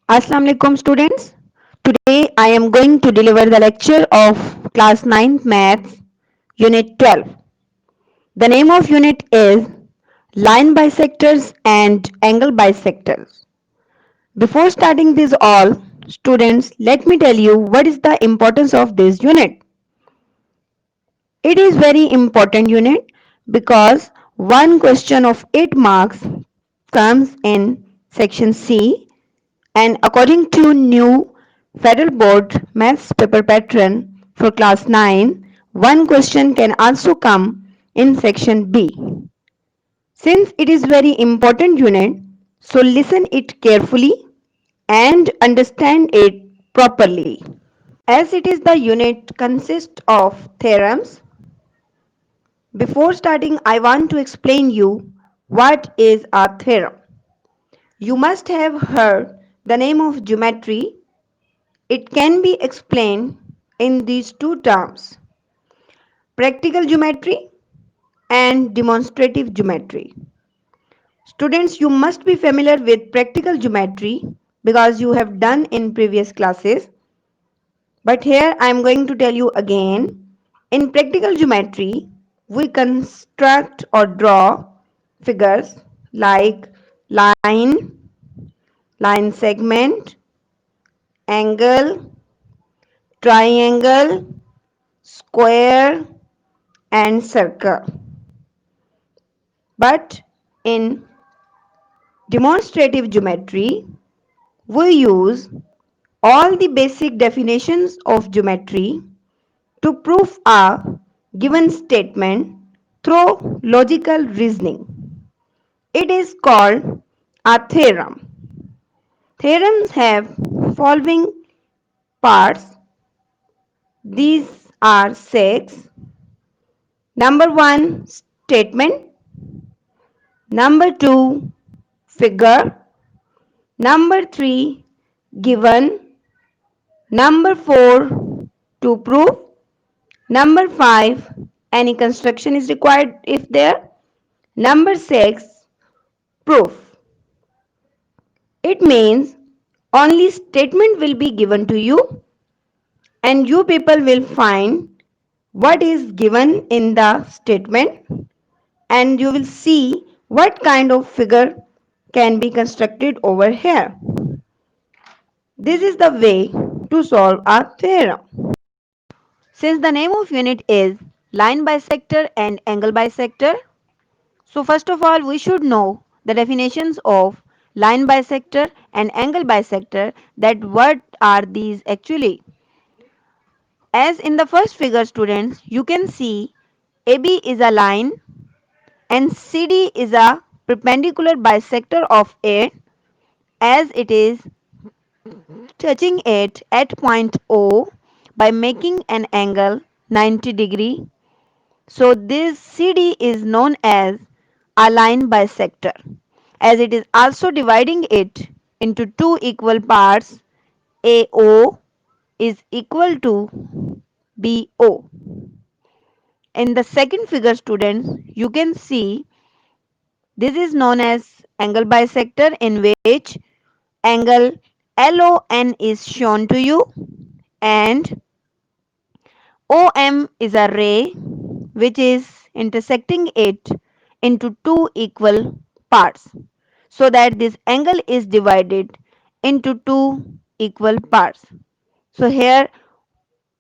Assalamu alaikum students. Today I am going to deliver the lecture of class 9th maths unit 12. The name of unit is line bisectors and angle bisectors. Before starting this all, students, let me tell you what is the importance of this unit. It is very important unit because one question of 8 marks comes in section C, and according to new Federal Board Maths paper pattern for class 9, one question can also come in section B. Since it is very important unit, so listen it carefully and understand it properly. As it is the unit consists of theorems, before starting I want to explain you what is a theorem. You must have heard the name of geometry. It can be explained in these two terms: practical geometry and demonstrative geometry. Students, you must be familiar with practical geometry because you have done in previous classes. But here I am going to tell you again. In practical geometry, we construct or draw figures like line, line segment, angle, triangle, square, and circle. But in demonstrative geometry, we use all the basic definitions of geometry to prove a given statement through logical reasoning. It is called a theorem. Theorems have following parts. These are six. Number one, statement. Number two, figure. Number three, given. Number four, to prove. Number five, any construction is required if there. Number six, proof. It means only statement will be given to you and you people will find what is given in the statement, and you will see what kind of figure can be constructed over here. This is the way to solve a theorem. Since the name of unit is line bisector and angle bisector, so first of all we should know the definitions of line bisector and angle bisector, that what are these actually. As in the first figure students, you can see AB is a line and CD is a perpendicular bisector of it, as it is touching it at point O by making an angle 90 degree. So this CD is known as a line bisector, as it is also dividing it into two equal parts. AO is equal to BO. In the second figure students, you can see this is known as angle bisector, in which angle LON is shown to you and OM is a ray which is intersecting it into two equal parts, so that this angle is divided into two equal parts. So here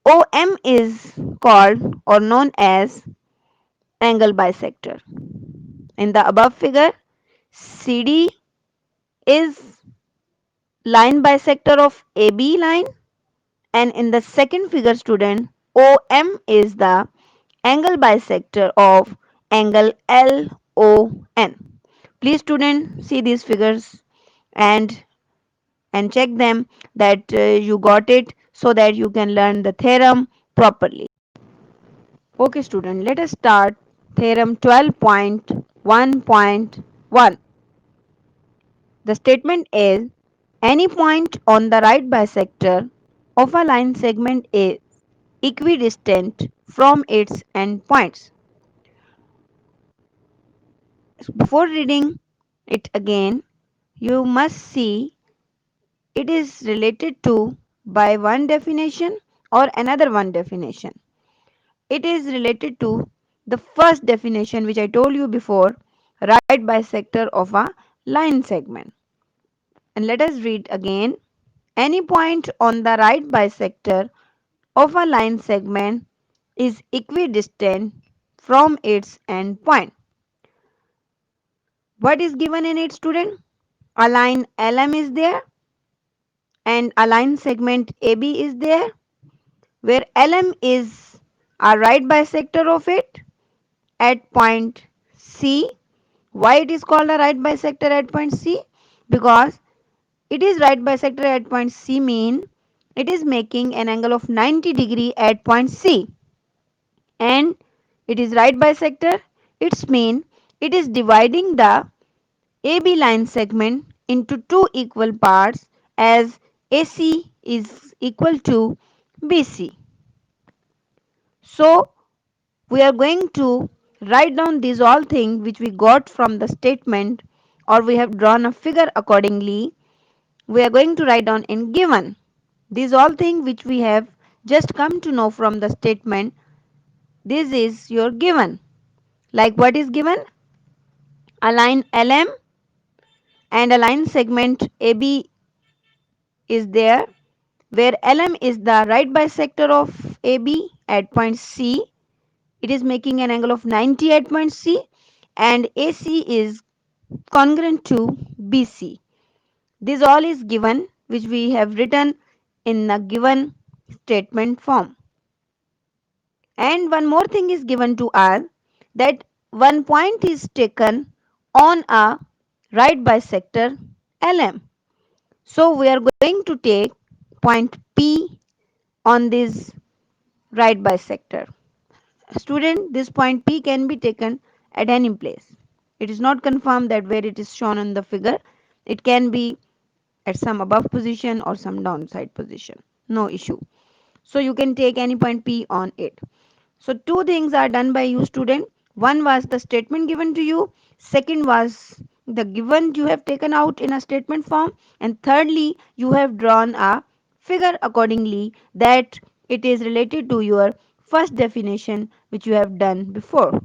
OM is called or known as angle bisector. In the above figure, CD is line bisector of AB line, and in the second figure student, OM is the angle bisector of angle LON. Please student, see these figures and check them that you got it, so that you can learn the theorem properly. Okay student, let us start theorem 12.1.1. The statement is any point on the right bisector of a line segment is equidistant from its endpoints. Before reading it again, you must see it is related to by one definition or another one definition. It is related to the first definition which I told you before, right bisector of a line segment. And let us read again. Any point on the right bisector of a line segment is equidistant from its end point. What is given in it, student? A line LM is there and a line segment AB is there, where LM is a right bisector of it at point C. Why it is called a right bisector at point C? Because it is right bisector at point C mean it is making an angle of 90 degree at point C, and it is right bisector. It's mean it is dividing the AB line segment into two equal parts as AC is equal to BC. So we are going to write down these all things which we got from the statement, or we have drawn a figure accordingly. We are going to write down in given. These all things which we have just come to know from the statement. This is your given. Like what is given? A line LM and a line segment AB is there, where LM is the right bisector of AB at point C. It is making an angle of 90 at point C, and AC is congruent to BC. This all is given which we have written in the given statement form. And one more thing is given to us, that one point is taken on a right bisector LM. So we are going to take point P on this right bisector. Student, this point P can be taken at any place. It is not confirmed that where it is shown on the figure. It can be at some above position or some downside position. No issue. So you can take any point P on it. So two things are done by you, student. One was the statement given to you. Second was the given you have taken out in a statement form. And thirdly, you have drawn a figure accordingly that it is related to your first definition which you have done before.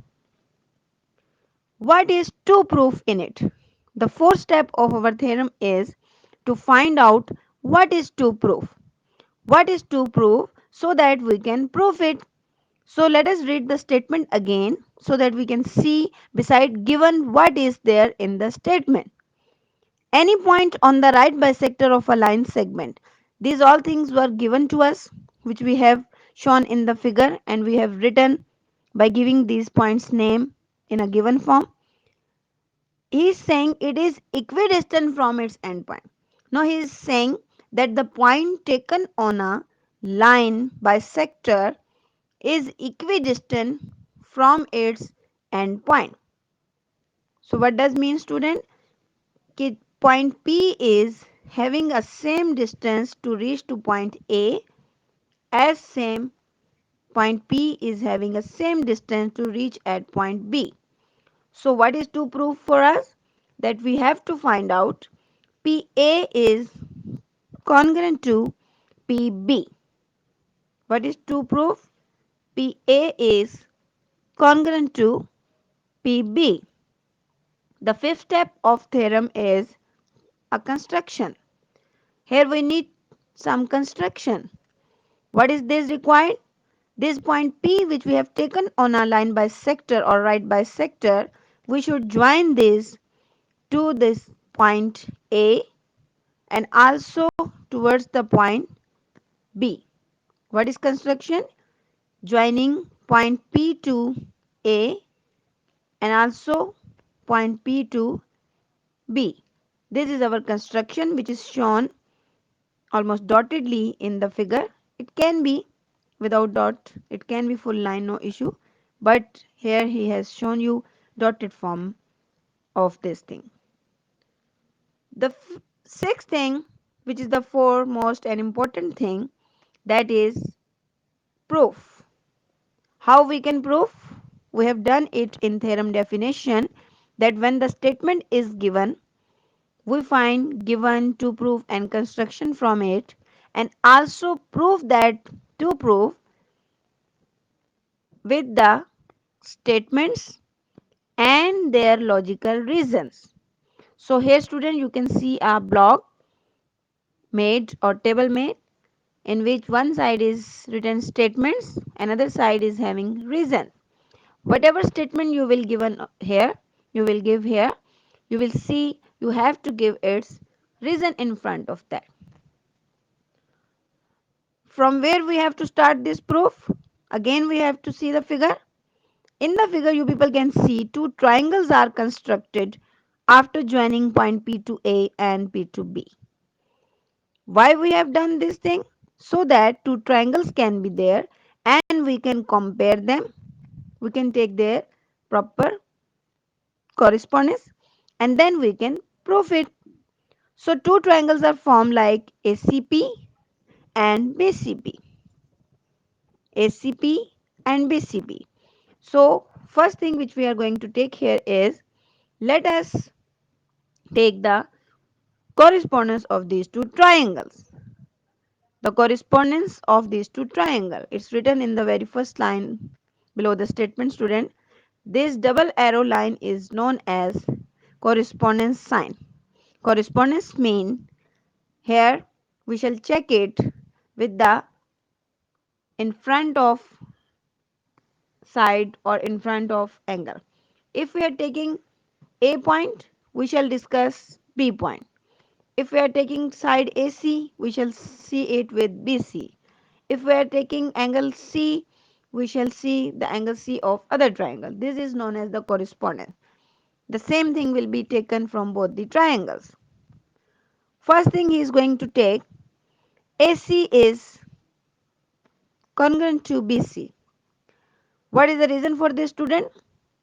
What is to prove in it? The fourth step of our theorem is to find out what is to prove. What is to prove so that we can prove it. So let us read the statement again so that we can see beside given what is there in the statement. Any point on the right bisector of a line segment. These all things were given to us which we have shown in the figure, and we have written by giving these points name in a given form. He is saying it is equidistant from its endpoint. Now he is saying that the point taken on a line bisector is equidistant from its endpoint. So what does mean, student? Point P is having a same distance to reach to point A as same point P is having a same distance to reach at point B. So what is to prove for us? That we have to find out PA is congruent to PB. What is to prove? PA is congruent to PB. The fifth step of theorem is a construction. Here we need some construction. What is this required? This point P which we have taken on a line bisector or right bisector, we should join this to this point A and also towards the point B. What is construction? Joining point P to A and also point P to B. This is our construction which is shown almost dottedly in the figure. It can be without dot, it can be full line, no issue. But here he has shown you dotted form of this thing. The sixth thing, which is the foremost and important thing, that is proof. How we can prove? We have done it in theorem definition, that when the statement is given, we find given to prove and construction from it, and also prove that to prove with the statements and their logical reasons. So here student, you can see a block made or table made in which one side is written statements, another side is having reason. Whatever statement you will given here, you will give here, you will see you have to give its reason in front of that. From where we have to start this proof? Again we have to see the figure. In the figure you people can see two triangles are constructed after joining point P to A and P to B. Why we have done this thing? So that two triangles can be there and we can compare them. We can take their proper correspondence and then we can prove it. So two triangles are formed like ACP and BCP. ACP and BCP. So first thing which we are going to take here is, let us take the correspondence of these two triangles. The correspondence of these two triangles. It's written in the very first line below the statement student. This double arrow line is known as correspondence sign. Correspondence mean here we shall check it with the in front of side or in front of angle. If we are taking A point, we shall discuss B point. If we are taking side AC, we shall see it with BC. If we are taking angle C, we shall see the angle C of other triangle. This is known as the correspondence. The same thing will be taken from both the triangles. First thing he is going to take, AC is congruent to BC. What is the reason for this student?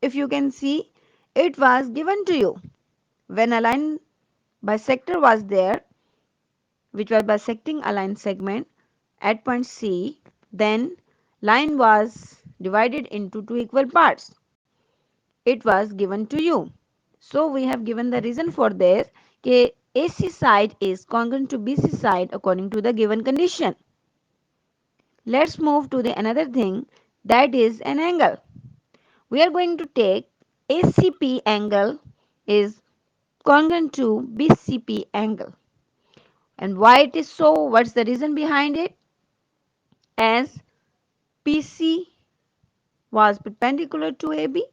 If you can see, it was given to you. When a line bisector was there, which was bisecting a line segment at point C, then line was divided into two equal parts. It was given to you. So we have given the reason for this, that AC side is congruent to BC side according to the given condition. Let's move to the another thing, that is an angle. We are going to take ACP angle is congruent to BCP angle. And why it is so? What's the reason behind it? As PC was perpendicular to AB,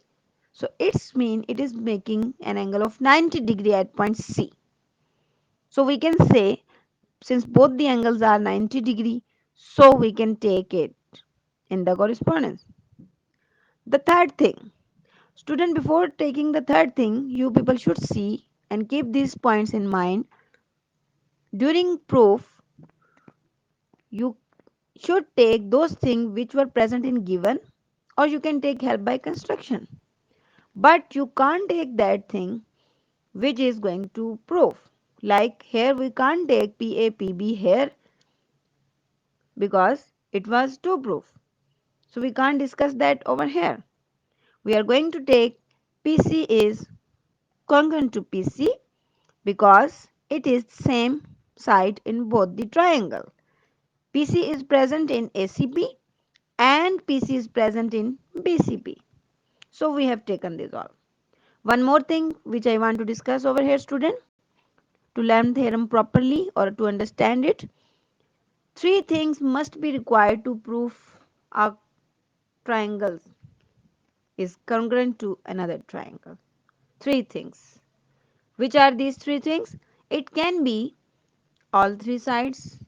so it's mean it is making an angle of 90 degree at point C. So we can say, since both the angles are 90 degree, so we can take it in the correspondence. The third thing, student, before taking the third thing, you people should see and keep these points in mind. During proof, you should take those things which were present in given, or you can take help by construction. But you can't take that thing which is going to prove. Like here we can't take PAPB here because it was to prove. So we can't discuss that over here. We are going to take PC is congruent to PC because it is same side in both the triangle. PC is present in ACP and PC is present in BCP. So we have taken this all. One more thing which I want to discuss over here, student, to learn theorem properly or to understand it. Three things must be required to prove a triangle is congruent to another triangle. Three things. Which are these three things? It can be all three sides.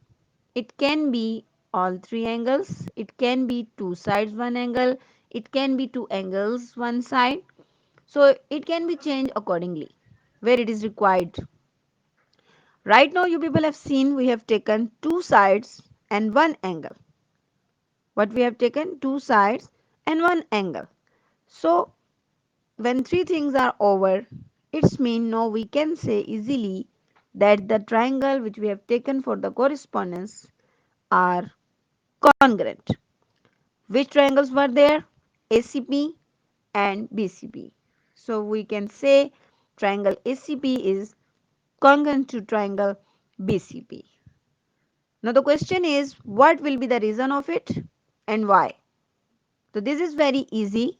It can be all three angles. It can be two sides, one angle. It can be two angles, one side. So it can be changed accordingly where it is required. Right now you people have seen we have taken two sides and one angle. What we have taken? Two sides and one angle. So when three things are over, it's mean now we can say easily that the triangle which we have taken for the correspondence are congruent. Which triangles were there? ACP and BCP. So we can say triangle ACP is congruent to triangle BCP. Now the question is, what will be the reason of it and why? So this is very easy.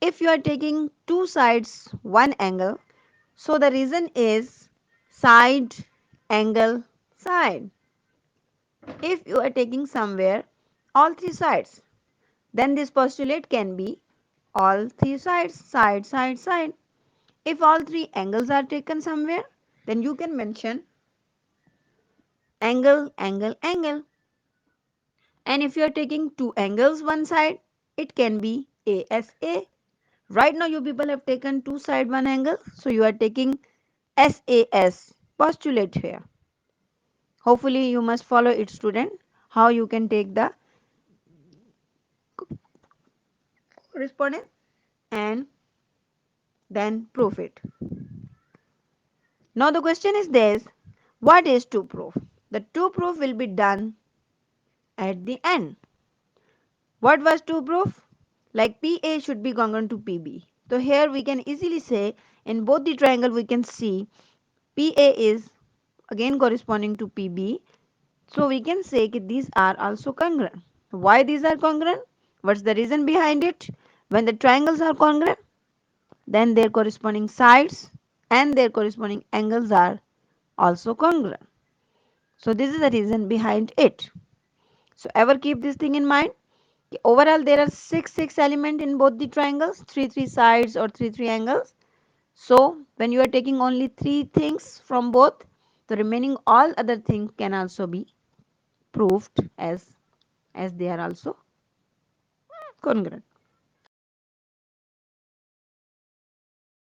If you are taking two sides, one angle, so the reason is side, angle, side. If you are taking somewhere all three sides, then this postulate can be all three sides, side, side, side. If all three angles are taken somewhere, then you can mention angle, angle, angle. And if you are taking two angles one side, it can be ASA. Right now you people have taken two side one angle, so you are taking SAS postulate here. Hopefully you must follow it, student, how you can take the correspondence and then prove it. Now the question is this, what is two proof? The two proof will be done at the end. What was two proof? Like PA should be congruent to PB. So here we can easily say in both the triangle we can see PA is again corresponding to PB. So we can say that these are also congruent. Why these are congruent? What's the reason behind it? When the triangles are congruent, then their corresponding sides and their corresponding angles are also congruent. So this is the reason behind it. So ever keep this thing in mind. Overall there are six elements in both the triangles, three sides or three angles. So when you are taking only three things from both, the remaining all other things can also be proved as they are also congruent.